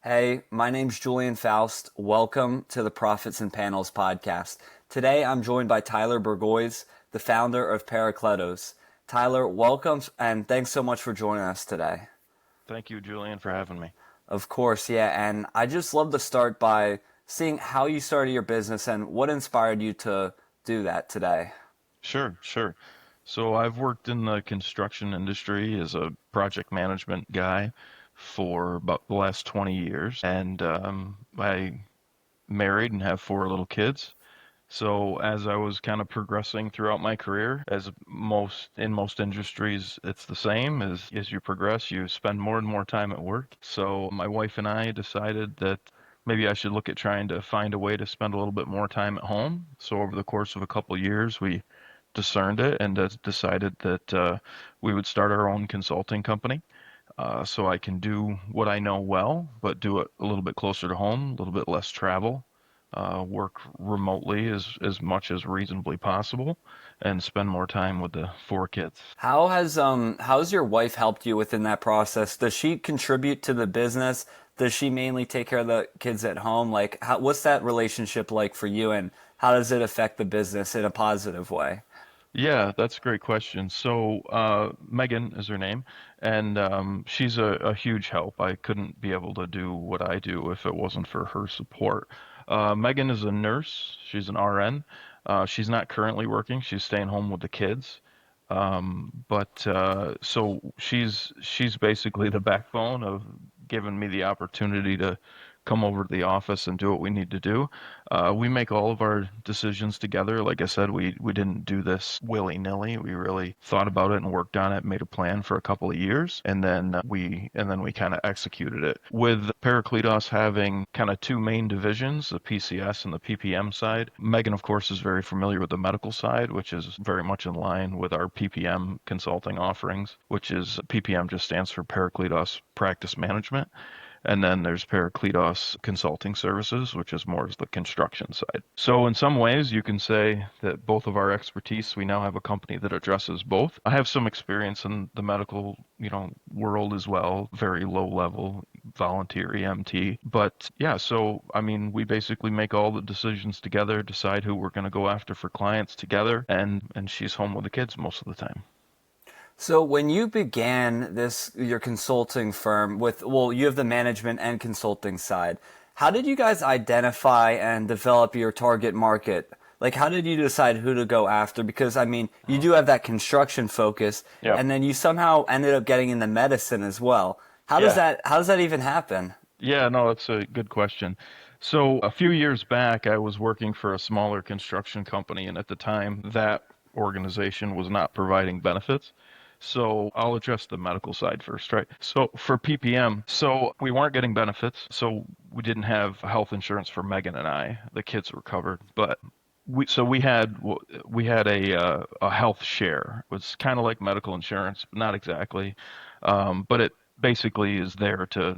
Hey, my name's Julian Faust. Welcome to the Profits and Panels podcast. Today I'm joined by Tyler Burgoyes, the founder of Parakletos. Tyler, welcome and thanks so much for joining us today. Thank you, Julian, for having me. Of course, yeah, and I just love to start by seeing how you started your business and what inspired you to do that today. Sure. So I've worked in the construction industry as a project management guy for about the last 20 years, and I married and have four little kids. So as I was kind of progressing throughout my career, as most industries, it's the same. As you progress, you spend more and more time at work. So my wife and I decided that maybe I should look at trying to find a way to spend a little bit more time at home. So over the course of a couple of years, we discerned it and decided that we would start our own consulting company. So I can do what I know well, but do it a little bit closer to home, a little bit less travel, work remotely as much as reasonably possible, and spend more time with the four kids. How's your wife helped you within that process? Does she contribute to the business? Does she mainly take care of the kids at home? What's that relationship like for you, and how does it affect the business in a positive way? Yeah, that's a great question. So, Megan is her name, and she's a huge help. I couldn't be able to do what I do if it wasn't for her support. Megan is a nurse. She's an RN. She's not currently working. She's staying home with the kids. But so she's basically the backbone of giving me the opportunity to come over to the office and do what we need to do. We make all of our decisions together. Like I said, we didn't do this willy-nilly. We really thought about it and worked on it, made a plan for a couple of years, and then we kind of executed it. With Parakletos having kind of two main divisions, the PCS and the PPM side. Megan, of course, is very familiar with the medical side, which is very much in line with our PPM consulting offerings, which is PPM just stands for Parakletos Practice Management. And then there's Parakletos Consulting Services, which is more as the construction side. So in some ways, you can say that both of our expertise, we now have a company that addresses both. I have some experience in the medical, world as well, very low level volunteer EMT. But yeah, so I mean, we basically make all the decisions together, decide who we're going to go after for clients together, and she's home with the kids most of the time. So when you began your consulting firm you have the management and consulting side. How did you guys identify and develop your target market? Like, how did you decide who to go after? Because, I mean, you do have that construction focus, Yep. and then you somehow ended up getting into medicine as well. Yeah. How does that even happen? Yeah, no, that's a good question. So a few years back, I was working for a smaller construction company, and at the time, that organization was not providing benefits. So I'll address the medical side first, right? So for PPM, so we weren't getting benefits, so we didn't have health insurance for Megan and I. The kids were covered, but we had a health share. It was kind of like medical insurance, but not exactly. But it basically is there to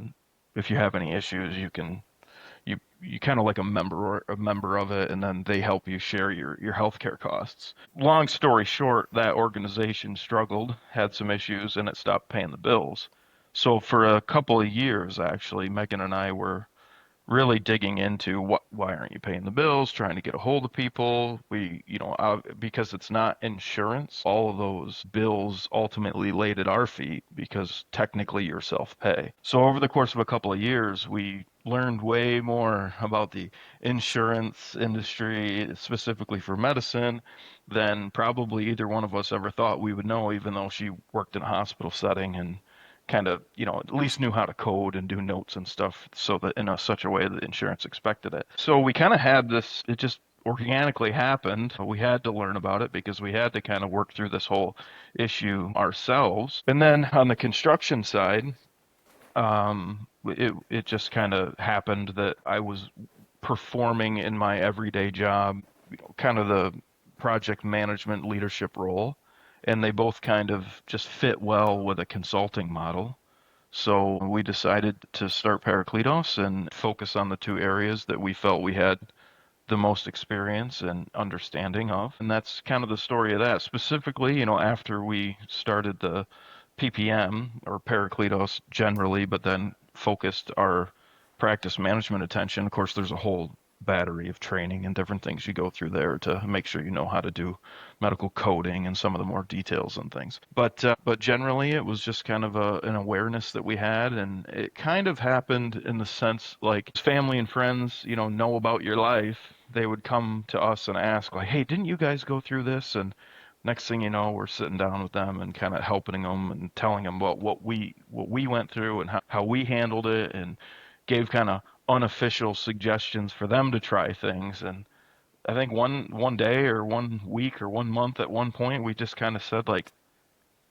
if you have any issues, you kind of like a member of it, and then they help you share your healthcare costs. Long story short, that organization struggled, had some issues, and it stopped paying the bills. So for a couple of years, actually, Megan and I were really digging into why aren't you paying the bills, trying to get a hold of people. Because it's not insurance, all of those bills ultimately laid at our feet because technically you're self-pay. So over the course of a couple of years, we learned way more about the insurance industry, specifically for medicine, than probably either one of us ever thought we would know, even though she worked in a hospital setting and kind of, at least knew how to code and do notes and stuff so that in such a way that insurance expected it. So we kind of had this, it just organically happened. We had to learn about it because we had to kind of work through this whole issue ourselves. And then on the construction side, it just kind of happened that I was performing in my everyday job, kind of the project management leadership role, and they both kind of just fit well with a consulting model. So we decided to start Parakletos and focus on the two areas that we felt we had the most experience and understanding of. And that's kind of the story of that. Specifically, after we started the PPM or Parakletos generally, but then focused our practice management attention. Of course, there's a whole battery of training and different things you go through there to make sure you know how to do medical coding and some of the more details and things. But generally, it was just kind of an awareness that we had, and it kind of happened in the sense like family and friends, know about your life. They would come to us and ask like, "Hey, didn't you guys go through this?" And next thing you know, we're sitting down with them and kind of helping them and telling them about what we went through and how we handled it, and gave kind of unofficial suggestions for them to try things. And I think one day or 1 week or 1 month at one point, we just kind of said like,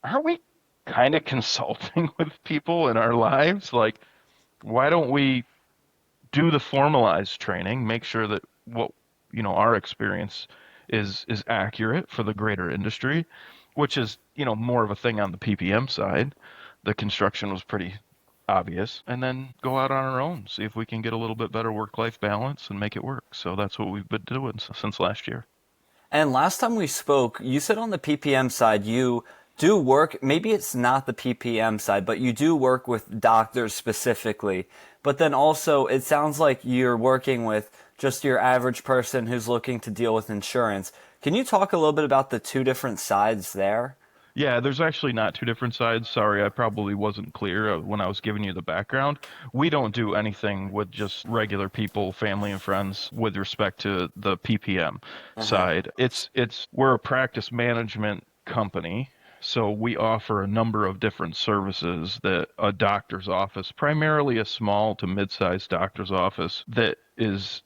aren't we kind of consulting with people in our lives? Like, why don't we do the formalized training, make sure that what our experience is accurate for the greater industry, which is more of a thing on the PPM side. The construction was pretty obvious, and then go out on our own, see if we can get a little bit better work-life balance and make it work. So that's what we've been doing since last year. And last time we spoke, you said on the PPM side, you do work, maybe it's not the PPM side, but you do work with doctors specifically. But then also, it sounds like you're working with just your average person who's looking to deal with insurance. Can you talk a little bit about the two different sides there? Yeah, there's actually not two different sides. Sorry, I probably wasn't clear when I was giving you the background. We don't do anything with just regular people, family and friends with respect to the PPM Uh-huh. side. It's we're a practice management company, so we offer a number of different services that a doctor's office, primarily a small to mid-sized doctor's office that is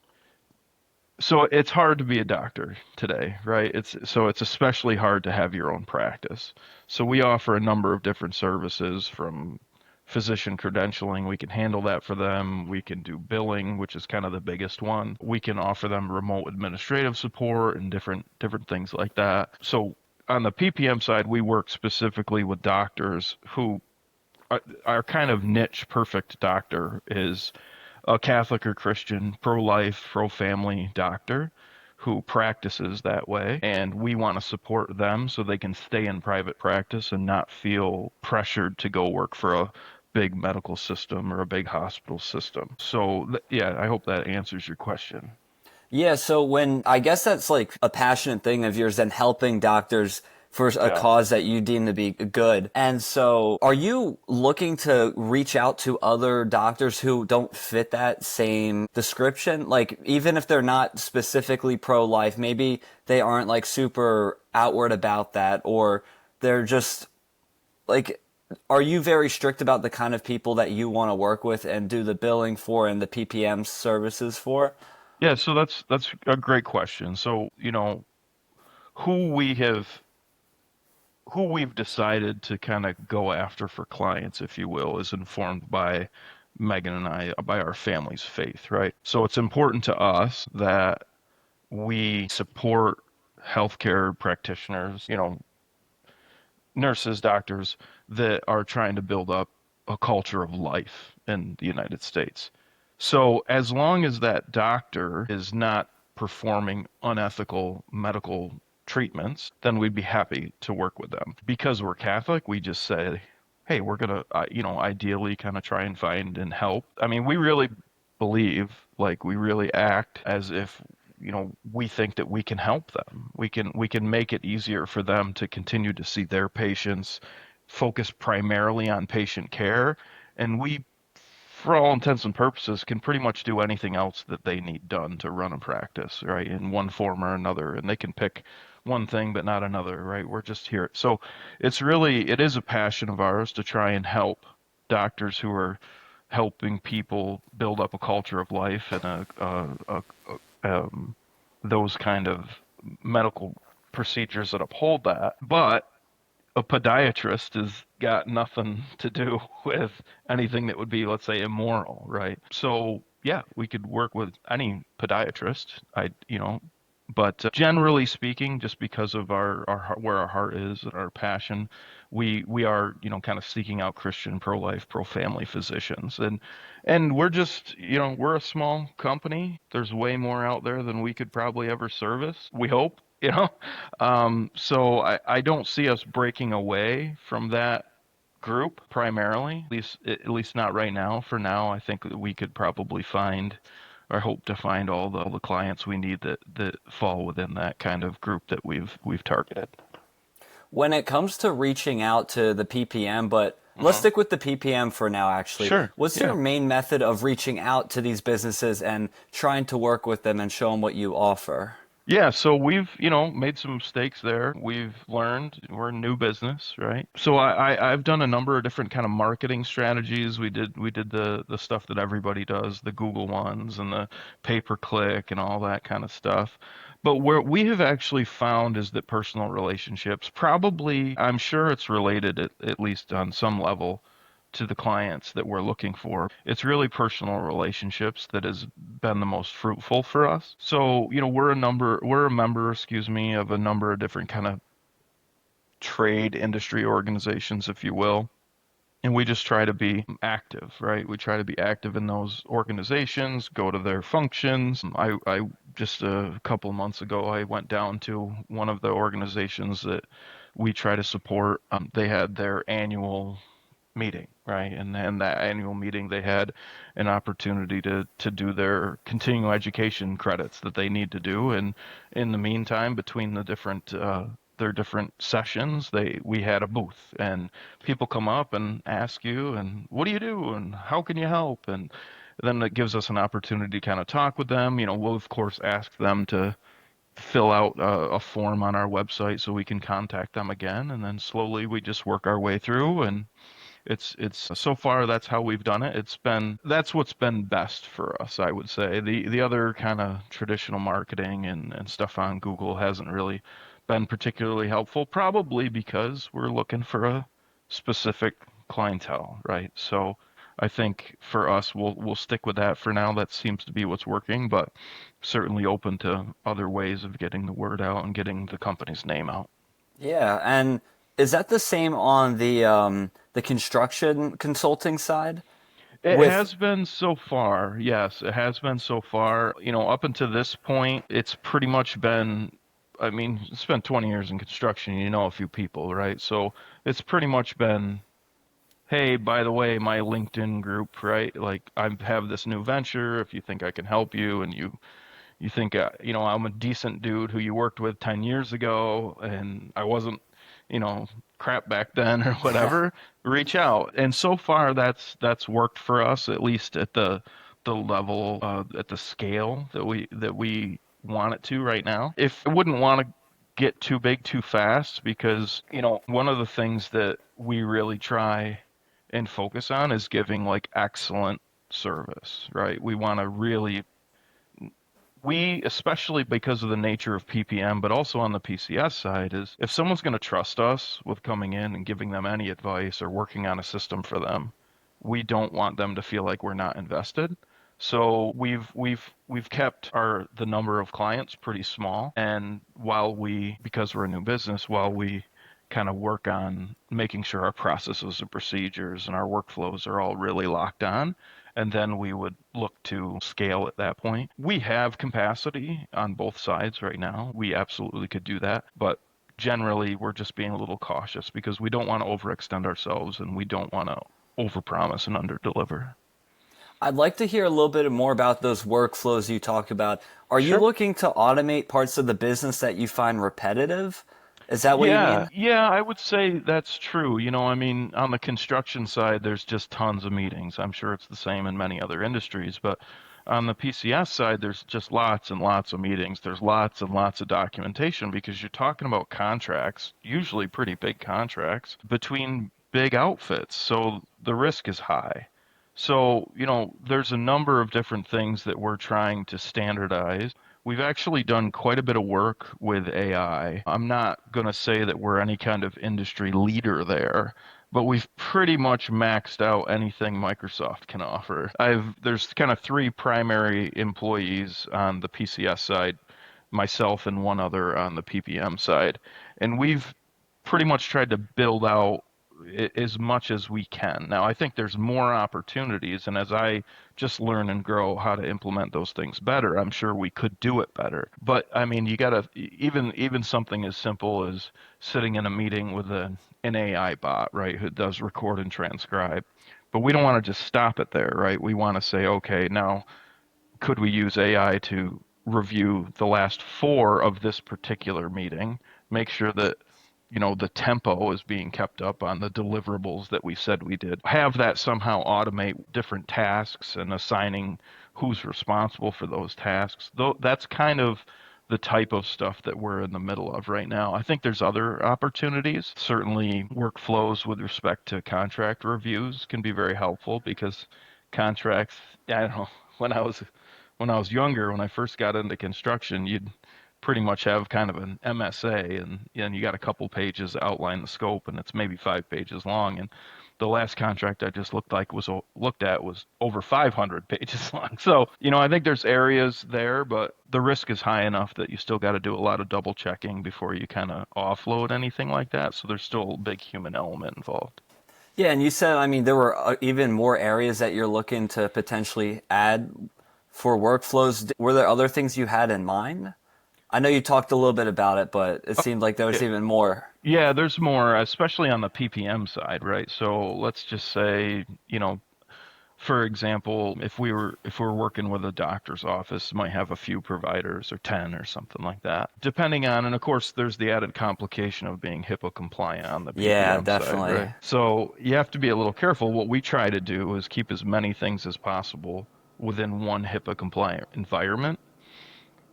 so it's hard to be a doctor today, right? It's especially hard to have your own practice. So we offer a number of different services from physician credentialing. We can handle that for them. We can do billing, which is kind of the biggest one. We can offer them remote administrative support and different things like that. So on the PPM side, we work specifically with doctors who our kind of niche perfect doctor is a Catholic or Christian, pro-life, pro-family doctor who practices that way, and we want to support them so they can stay in private practice and not feel pressured to go work for a big medical system or a big hospital system. So, yeah, I hope that answers your question. Yeah, so when I guess that's like a passionate thing of yours and helping doctors for a Yeah. cause that you deem to be good. And so are you looking to reach out to other doctors who don't fit that same description? Like even if they're not specifically pro-life, maybe they aren't like super outward about that or they're just like are you very strict about the kind of people that you want to work with and do the billing for and the PPM services for? Yeah, so that's a great question. So, who we have who we've decided to kind of go after for clients, if you will, is informed by Megan and I, by our family's faith, right? So it's important to us that we support healthcare practitioners, nurses, doctors that are trying to build up a culture of life in the United States. So, as long as that doctor is not performing unethical medical treatments, then we'd be happy to work with them. Because we're Catholic, we just say, hey, we're going to, ideally kind of try and find and help. I mean, we really believe, like, we really act as if we think that we can help them. We can make it easier for them to continue to see their patients, focus primarily on patient care, and we, for all intents and purposes, can pretty much do anything else that they need done to run a practice, right, in one form or another. And they can pick one thing but not another, right? We're just here. So it is a passion of ours to try and help doctors who are helping people build up a culture of life and um, those kind of medical procedures that uphold that. But a podiatrist has got nothing to do with anything that would be, let's say, immoral, right? So yeah, we could work with any podiatrist. But generally speaking, just because of where our heart is and our passion, we are kind of seeking out Christian pro-life, pro-family physicians, and we're just we're a small company. There's way more out there than we could probably ever service. We hope. So I don't see us breaking away from that group primarily, at least not right now. For now, I think that we could probably find or hope to find all the clients we need that fall within that kind of group that we've targeted. When it comes to reaching out to the PPM, but let's Hmm. stick with the PPM for now, actually. Sure. What's your Yeah. main method of reaching out to these businesses and trying to work with them and show them what you offer? Yeah, so we've, made some mistakes there. We've learned we're a new business, right? So I've done a number of different kind of marketing strategies. We did the stuff that everybody does, the Google ones and the pay-per-click and all that kind of stuff. But where we have actually found is that personal relationships, probably, I'm sure it's related at least on some level to the clients that we're looking for. It's really personal relationships that has been the most fruitful for us. So, we're a member, excuse me, of a number of different kind of trade industry organizations, if you will. And we just try to be active, right? We try to be active in those organizations, go to their functions. I just a couple of months ago, I went down to one of the organizations that we try to support. They had their annual meeting, right? And that annual meeting, they had an opportunity to do their continuing education credits that they need to do. And in the meantime, between their different sessions, we had a booth, and people come up and ask you, and what do you do, and how can you help, and then it gives us an opportunity to kind of talk with them. We'll of course ask them to fill out a form on our website so we can contact them again, and then slowly we just work our way through. And it's so far that's how we've done it. That's what's been best for us, I would say. The other kind of traditional marketing and stuff on Google hasn't really been particularly helpful, probably because we're looking for a specific clientele, right? So I think for us, we'll stick with that for now. That seems to be what's working, but certainly open to other ways of getting the word out and getting the company's name out. Yeah, and is that the same on the construction consulting side? It With has been so far. Yes, it has been so far. Up until this point, it's pretty much been, I mean, spent 20 years in construction, you know a few people, right? So it's pretty much been, hey, by the way, my LinkedIn group, right? Like I have this new venture, if you think I can help you and you think I'm a decent dude who you worked with 10 years ago and I wasn't crap back then or whatever, reach out. And so far that's worked for us, at least at the level, at the scale that we want it to right now. If I wouldn't want to get too big too fast, because one of the things that we really try and focus on is giving like excellent service, right? We want to really, especially because of the nature of PPM, but also on the PCS side, is if someone's going to trust us with coming in and giving them any advice or working on a system for them, we don't want them to feel like we're not invested. So we've kept the number of clients pretty small, and because we're a new business, while we kind of work on making sure our processes and procedures and our workflows are all really locked on, and then we would look to scale at that point. We have capacity on both sides right now. We absolutely could do that, but generally we're just being a little cautious because we don't want to overextend ourselves and we don't want to overpromise and underdeliver. I'd like to hear a little bit more about those workflows you talk about. Are you Sure. looking to automate parts of the business that you find repetitive? Is that what you Yeah, mean? yeah, I would say that's true. I mean, on the construction side, there's just tons of meetings. I'm sure it's the same in many other industries, but on the PCS side, there's just lots and lots of meetings. There's lots and lots of documentation because you're talking about contracts, usually pretty big contracts, between big outfits. So the risk is high. So, there's a number of different things that we're trying to standardize. We've actually done quite a bit of work with AI. I'm not going to say that we're any kind of industry leader there, but we've pretty much maxed out anything Microsoft can offer. There's kind of three primary employees on the PCS side, myself and one other on the PPM side, and we've pretty much tried to build out as much as we can. Now, I think there's more opportunities, and as I just learn and grow how to implement those things better, I'm sure we could do it better. But I mean, you gotta even something as simple as sitting in a meeting with an AI bot, right, who does record and transcribe. But we don't want to just stop it there, right? We want to say, okay, now could we use AI to review the last four of this particular meeting, make sure that the tempo is being kept up on the deliverables that we said we did. Have that somehow automate different tasks and assigning who's responsible for those tasks. Though that's kind of the type of stuff that we're in the middle of right now. I think there's other opportunities. Certainly workflows with respect to contract reviews can be very helpful because contracts, I don't know, when I was younger, when I first got into construction, you'd pretty much have kind of an MSA, and you got a couple pages that outline the scope, and it's maybe 5 pages long. And the last contract I just looked at was over 500 pages long. So I think there's areas there, but the risk is high enough that you still got to do a lot of double checking before you kind of offload anything like that. So there's still a big human element involved. Yeah, and you said, I mean, there were even more areas that you're looking to potentially add for workflows. Were there other things you had in mind? I know you talked a little bit about it, but it seemed like there was even more. Yeah, there's more, especially on the PPM side, right? So let's just say, for example, if we're working with a doctor's office, might have a few providers or 10 or something like that. Depending on, and of course there's the added complication of being HIPAA compliant on the Yeah, PPM side, definitely. right? So you have to be a little careful. What we try to do is keep as many things as possible within one HIPAA compliant environment.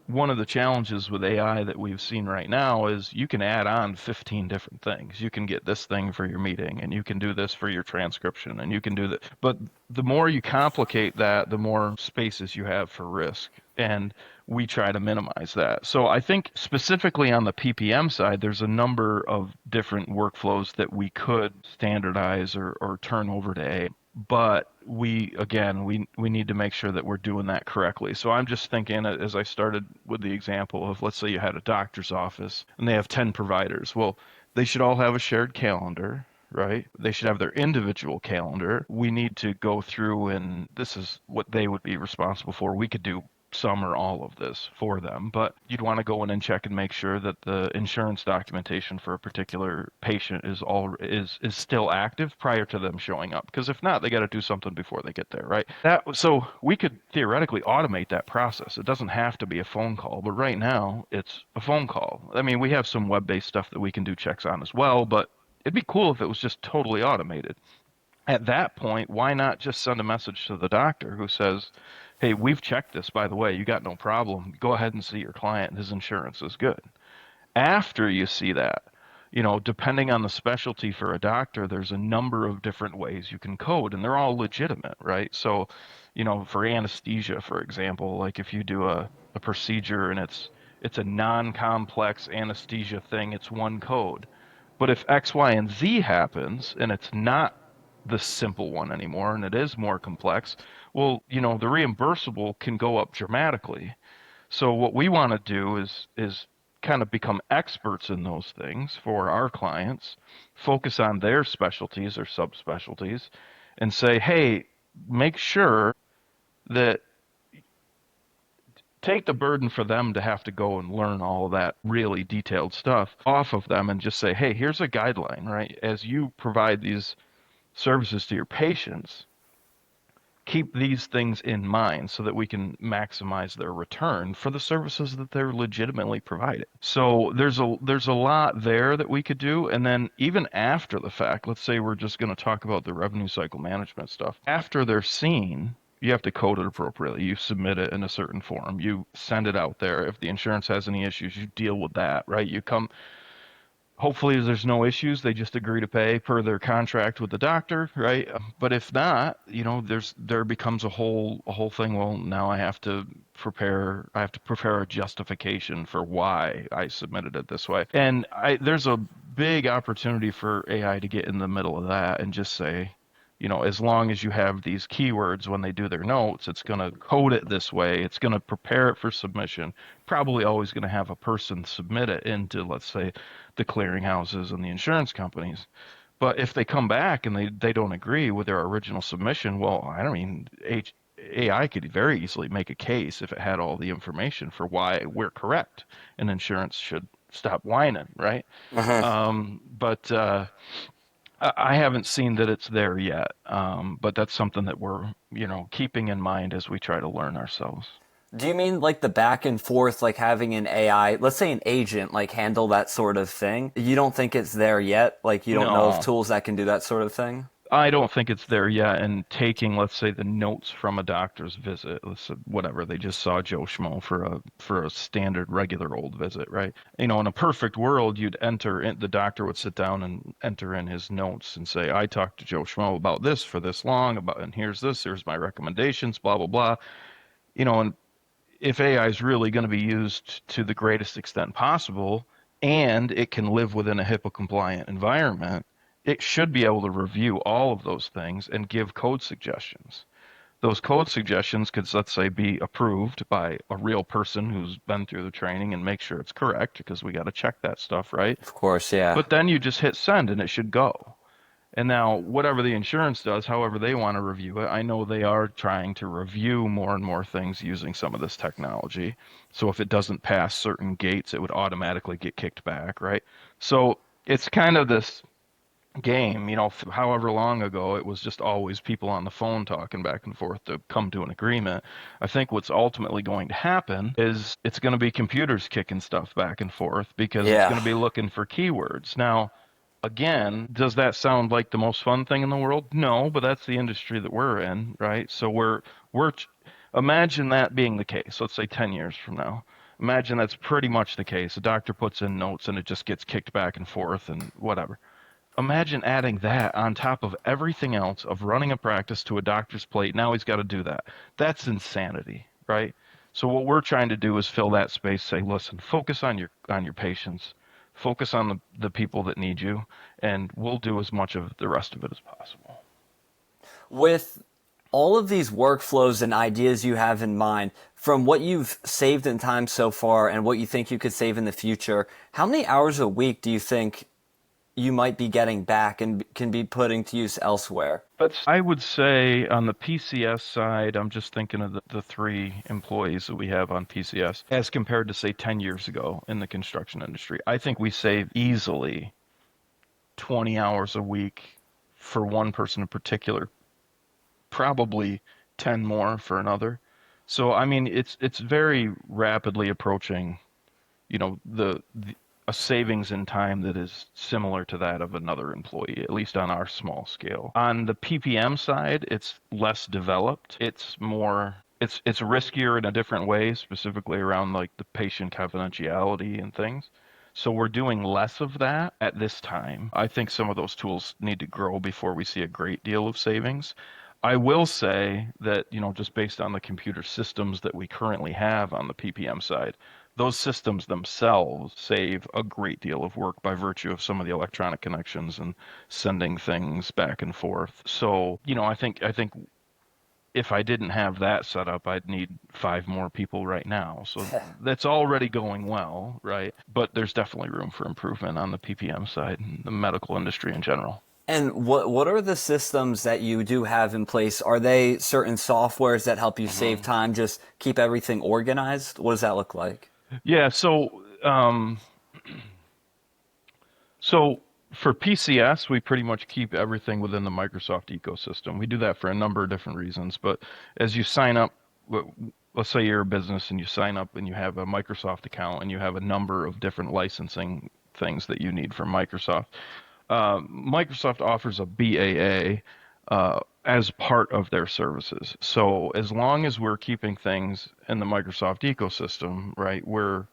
One of the challenges with AI that we've seen right now is you can add on 15 different things. You can get this thing for your meeting, and you can do this for your transcription, and you can do that. But the more you complicate that, the more spaces you have for risk. And we try to minimize that. So I think specifically on the PPM side, there's a number of different workflows that we could standardize or turn over to AI. But we need to make sure that we're doing that correctly. So I'm just thinking, as I started with the example of, let's say you had a doctor's office and they have 10 providers. Well, they should all have a shared calendar, right? They should have their individual calendar. We need to go through, and this is what they would be responsible for. We could do some or all of this for them, but you'd want to go in and check and make sure that the insurance documentation for a particular patient is still active prior to them showing up. Because if not, they got to do something before they get there, right? So we could theoretically automate that process. It doesn't have to be a phone call, but right now it's a phone call. I mean, we have some web-based stuff that we can do checks on as well, but it'd be cool if it was just totally automated. At that point, why not just send a message to the doctor who says, hey, we've checked this, by the way, you got no problem. Go ahead and see your client. His insurance is good. After you see that, depending on the specialty for a doctor, there's a number of different ways you can code, and they're all legitimate, right? So, for anesthesia, for example, like if you do a procedure and it's a non-complex anesthesia thing, it's one code. But if X, Y, and Z happens and it's not the simple one anymore and it is more complex, well, the reimbursable can go up dramatically. So what we want to do is kind of become experts in those things for our clients, focus on their specialties or subspecialties, and say, hey, make sure that take the burden for them to have to go and learn all of that really detailed stuff off of them and just say, hey, here's a guideline, right? As you provide these services to your patients, keep these things in mind so that we can maximize their return for the services that they're legitimately providing. So there's a lot there that we could do. And then even after the fact, let's say we're just going to talk about the revenue cycle management stuff. After they're seen, you have to code it appropriately. You submit it in a certain form. You send it out there. If the insurance has any issues, you deal with that, right? You come hopefully there's no issues. They just agree to pay per their contract with the doctor, right? But if not, there becomes a whole thing. Well, now I have to prepare a justification for why I submitted it this way. And there's a big opportunity for AI to get in the middle of that and just say, as long as you have these keywords when they do their notes, it's going to code it this way. It's going to prepare it for submission. Probably always going to have a person submit it into, let's say, the clearinghouses and the insurance companies. But if they come back and they don't agree with their original submission, well, I don't mean AI could very easily make a case if it had all the information for why we're correct, and insurance should stop whining, right? But I haven't seen that it's there yet. But that's something that we're, keeping in mind as we try to learn ourselves. Do you mean like the back and forth, like having an AI, let's say an agent, like handle that sort of thing? You don't think it's there yet? Like you don't know of No, tools that can do that sort of thing? I don't think it's there yet. And taking, let's say, the notes from a doctor's visit, let's say, whatever, they just saw Joe Schmo for a standard regular old visit, right? In a perfect world, you'd enter in, the doctor would sit down and enter in his notes and say, I talked to Joe Schmo about this for this long, and here's this, here's my recommendations, blah blah blah. And if AI is really going to be used to the greatest extent possible, and it can live within a HIPAA compliant environment, it should be able to review all of those things and give code suggestions. Those code suggestions could, let's say, be approved by a real person who's been through the training and make sure it's correct, because we got to check that stuff, right? Of course, yeah. But then you just hit send and it should go. And now, whatever the insurance does, however they want to review it, I know they are trying to review more and more things using some of this technology. So if it doesn't pass certain gates, it would automatically get kicked back, right? So it's kind of this game, however long ago it was just always people on the phone talking back and forth to come to an agreement. I think what's ultimately going to happen is it's going to be computers kicking stuff back and forth because it's Yeah. going to be looking for keywords. Now, again, does that sound like the most fun thing in the world? No, but that's the industry that we're in, right? So we're imagine that being the case. Let's say 10 years from now. Imagine that's pretty much the case. A doctor puts in notes and it just gets kicked back and forth and whatever. Imagine adding that on top of everything else of running a practice to a doctor's plate. Now he's got to do that. That's insanity, right? So what we're trying to do is fill that space, say, listen, focus on your patients, focus on the people that need you, and we'll do as much of the rest of it as possible. With all of these workflows and ideas you have in mind, from what you've saved in time so far and what you think you could save in the future, how many hours a week do you think you might be getting back and can be putting to use elsewhere? But I would say on the PCS side, I'm just thinking of the three employees that we have on PCS as compared to, say, 10 years ago in the construction industry. I think we save easily 20 hours a week for one person in particular, probably 10 more for another. So, I mean, it's very rapidly approaching, the a savings in time that is similar to that of another employee, at least on our small scale. On the PPM side, it's less developed. It's riskier in a different way, specifically around like the patient confidentiality and things. So we're doing less of that at this time. I think some of those tools need to grow before we see a great deal of savings. I will say that, just based on the computer systems that we currently have on the PPM side, those systems themselves save a great deal of work by virtue of some of the electronic connections and sending things back and forth. So, I think if I didn't have that set up, I'd need five more people right now. So that's already going well, right? But there's definitely room for improvement on the PPM side and the medical industry in general. And what are the systems that you do have in place? Are they certain softwares that help you save Mhm. time, just keep everything organized? What does that look like? Yeah, so for PCS, we pretty much keep everything within the Microsoft ecosystem. We do that for a number of different reasons, but as you sign up, let's say you're a business and you sign up and you have a Microsoft account and you have a number of different licensing things that you need from Microsoft. Microsoft offers a BAA as part of their services. So as long as we're keeping things in the Microsoft ecosystem, right, we're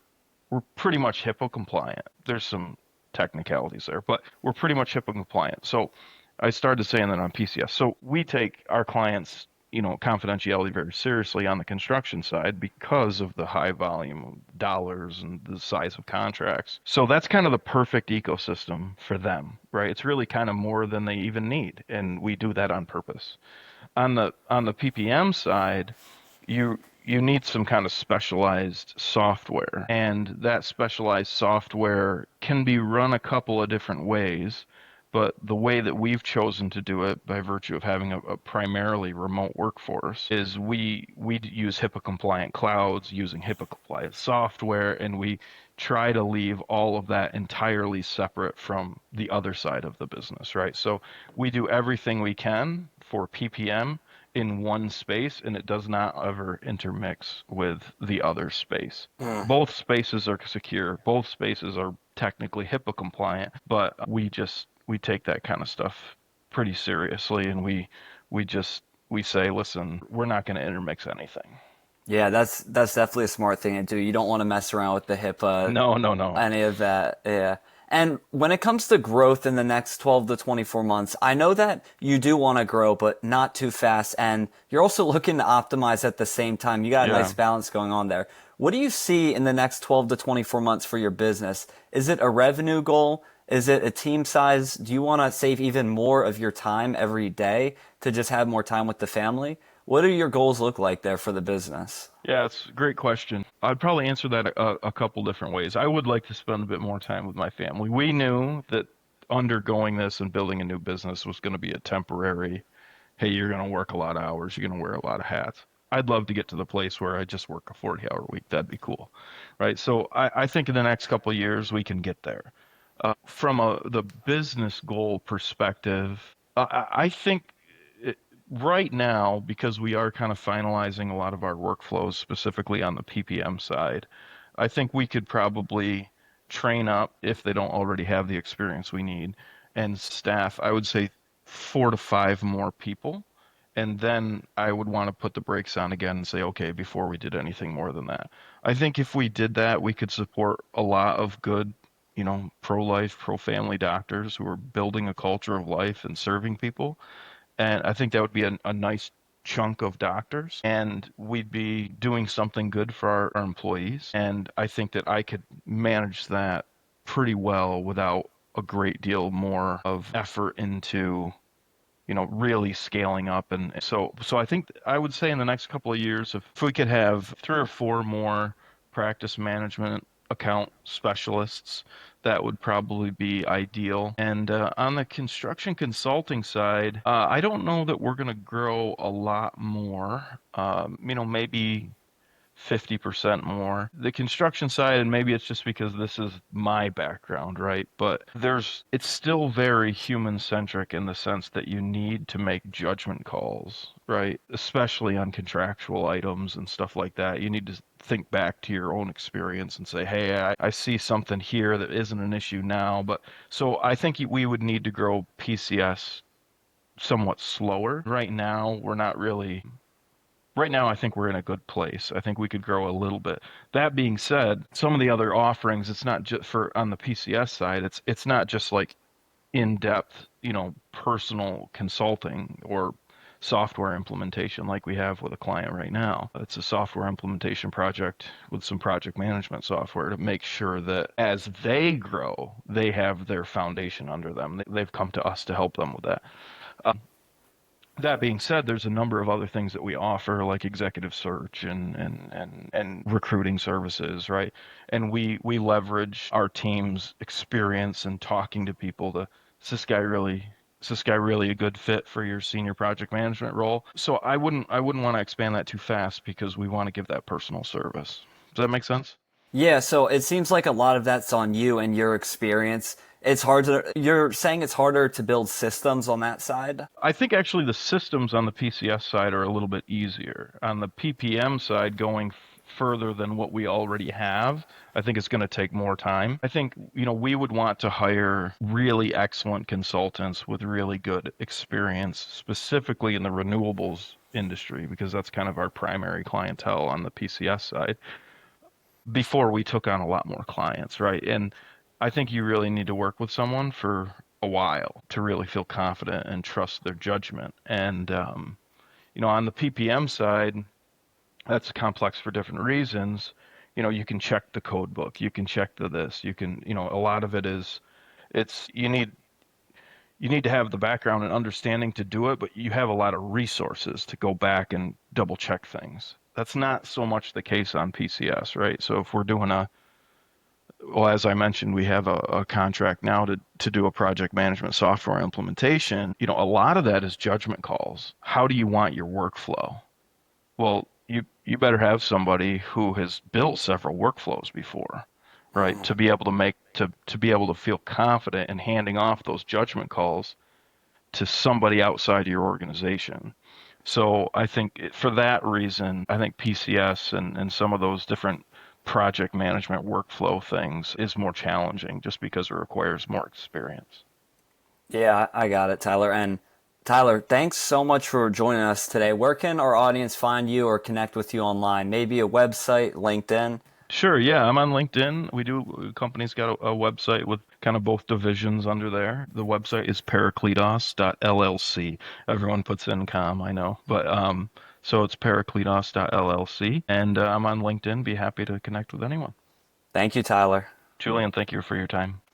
pretty much HIPAA compliant. There's some technicalities there, but we're pretty much HIPAA compliant. So I started saying that on PCS. So we take our clients, confidentiality very seriously on the construction side because of the high volume of dollars and the size of contracts. So that's kind of the perfect ecosystem for them, right? It's really kind of more than they even need, and we do that on purpose. On the PPM side, you need some kind of specialized software, and that specialized software can be run a couple of different ways. But the way that we've chosen to do it by virtue of having a primarily remote workforce is we use HIPAA compliant clouds using HIPAA compliant software, and we try to leave all of that entirely separate from the other side of the business, right? So we do everything we can for PPM in one space, and it does not ever intermix with the other space. Both spaces are secure, both spaces are technically HIPAA compliant, but we take that kind of stuff pretty seriously, and we just we say, listen, we're not going to intermix anything. Yeah, that's definitely a smart thing to do. You don't want to mess around with the HIPAA, No, no, no. any of that. Yeah. And when it comes to growth in the next 12 to 24 months, I know that you do want to grow, but not too fast. And you're also looking to optimize at the same time. You got a Yeah. nice balance going on there. What do you see in the next 12 to 24 months for your business? Is it a revenue goal? Is it a team size? Do you want to save even more of your time every day to just have more time with the family? What do your goals look like there for the business? Yeah, it's a great question. I'd probably answer that a couple different ways. I would like to spend a bit more time with my family. We knew that undergoing this and building a new business was going to be a temporary, hey, you're going to work a lot of hours, you're going to wear a lot of hats. I'd love to get to the place where I just work a 40-hour week. That'd be cool, right? So I think in the next couple of years we can get there. From the business goal perspective, I think it, right now, because we are kind of finalizing a lot of our workflows, specifically on the PPM side, I think we could probably train up, if they don't already have the experience we need, and staff, I would say 4 to 5 more people. And then I would want to put the brakes on again and say, okay, before we did anything more than that. I think if we did that, we could support a lot of good, pro-life, pro-family doctors who are building a culture of life and serving people. And I think that would be a nice chunk of doctors, and we'd be doing something good for our employees. And I think that I could manage that pretty well without a great deal more of effort into really scaling up. And so I think I would say in the next couple of years, if we could have 3 or 4 more practice management account specialists, that would probably be ideal. And on the construction consulting side, I don't know that we're going to grow a lot more. Maybe 50% more. The construction side, and maybe it's just because this is my background, right? But it's still very human centric in the sense that you need to make judgment calls, right? Especially on contractual items and stuff like that. You need to think back to your own experience and say, hey, I see something here that isn't an issue now. But so I think we would need to grow PCS somewhat slower. Right now, I think we're in a good place. I think we could grow a little bit. That being said, some of the other offerings, it's not just for on the PCS side, it's not just like in-depth, personal consulting or software implementation like we have with a client right now. It's a software implementation project with some project management software to make sure that as they grow, they have their foundation under them. They've come to us to help them with that. That being said, there's a number of other things that we offer, like executive search and recruiting services, right? And we leverage our team's experience in talking to people to, is this guy really a good fit for your senior project management role? So I wouldn't want to expand that too fast because we want to give that personal service. Does that make sense? Yeah, so it seems like a lot of that's on you and your experience. You're saying it's harder to build systems on that side? I think actually the systems on the PCS side are a little bit easier. On the PPM side, going further than what we already have, I think it's going to take more time. I think, we would want to hire really excellent consultants with really good experience, specifically in the renewables industry, because that's kind of our primary clientele on the PCS side before we took on a lot more clients, right? And I think you really need to work with someone for a while to really feel confident and trust their judgment. And, on the PPM side, that's complex for different reasons. You can check the code book, you can check the this, you can, a lot of it is, it's, you need to have the background and understanding to do it, but you have a lot of resources to go back and double check things. That's not so much the case on PCS, right? So if we're doing well, as I mentioned, we have a contract now to do a project management software implementation. A lot of that is judgment calls. How do you want your workflow? Well, you better have somebody who has built several workflows before, right? Mhm. To be able to to be able to feel confident in handing off those judgment calls to somebody outside your organization. So I think for that reason, I think PCS and some of those different project management workflow things is more challenging just because it requires more experience. Yeah, I got it, Tyler. And Tyler, thanks so much for joining us today. Where can our audience find you or connect with you online? Maybe a website, LinkedIn? Sure, yeah, I'm on LinkedIn. Company's got a website with kind of both divisions under there. The website is parakletos.llc. Everyone puts in com, I know, but so it's parakletos.llc, and I'm on LinkedIn. Be happy to connect with anyone. Thank you, Tyler. Julian, thank you for your time.